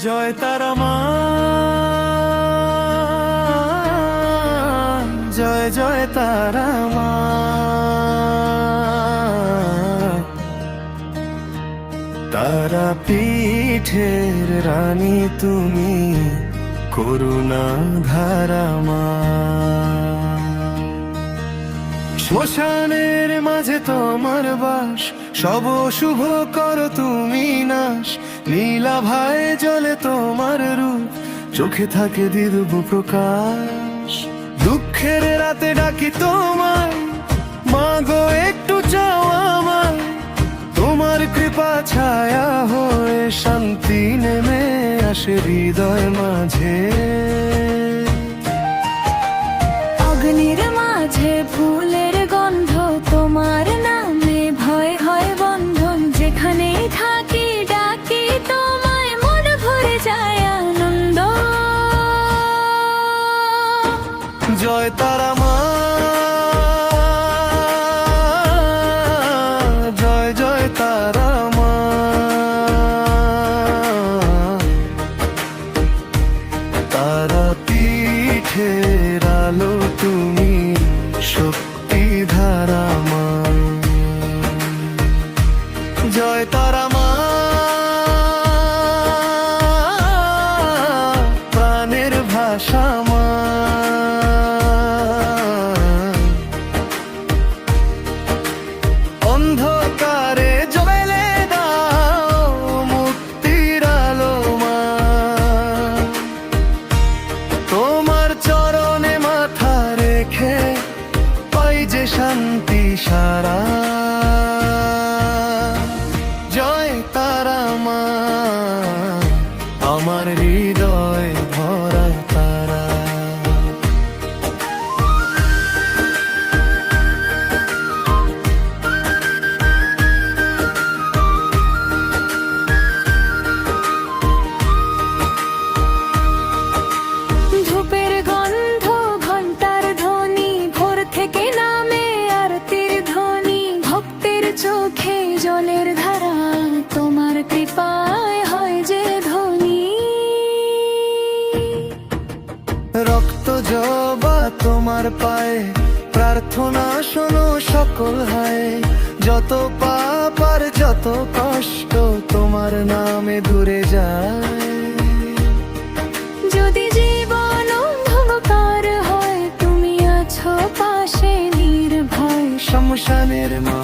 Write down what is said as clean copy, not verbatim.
জয় তারা মা, জয় জয় তারা মা। তারা পীঠের রানী তুমি, করুণা ধারা মা। শ্মশানের মাঝে তোমার বাস, সব শুভ করো তুমি নাশ। নীলাভায় জলে তোমার রূপ, চোখে থাকে দিব্য প্রকাশ। দুঃখের রাতে ডাকি তোমায়, মাগো একটু চাও আমায়। তোমার কৃপা ছায়া হয়ে শান্তি নেমে আসে হৃদয় মাঝে। অগ্নির মাঝে ফুলের গন্ধ, তোমার নামে ভয় হয় বন্ধন। যেখানেই থাকি ডাকি তোমায়, মন ভরে যায় আনন্দ। জয় তারা মা, জয় জয় তারা মা। তারা পীঠের আলো তুমি, শক্তি ধারা মা। জয় তারা মা, প্রাণের ভাষা মা। অন্ধকারে জ্বলে দাও মুক্তির আলো মা। তোমার চরণে মাথা রেখে পাই যে শান্তি সারা। জয় তারা মা, আমার হৃদয় ভরা তারা। ধূপের গন্ধ, ঘন্টার ধ্বনি, ভোর থেকে নামে আরতির ধ্বনি। ভক্তের চোখে জলের ধারা, তোমার কৃপায় হয় যে ধনী। রক্ত জবা তোমার পায়ে, প্রার্থনা শোনো সকল হায়। যত পাপ আর যত কষ্ট তোমার নামে দূরে যায়। যদি জীবন অন্ধকার হয়, তুমি আছো পাশে নির্ভয়। শ্মশানের মা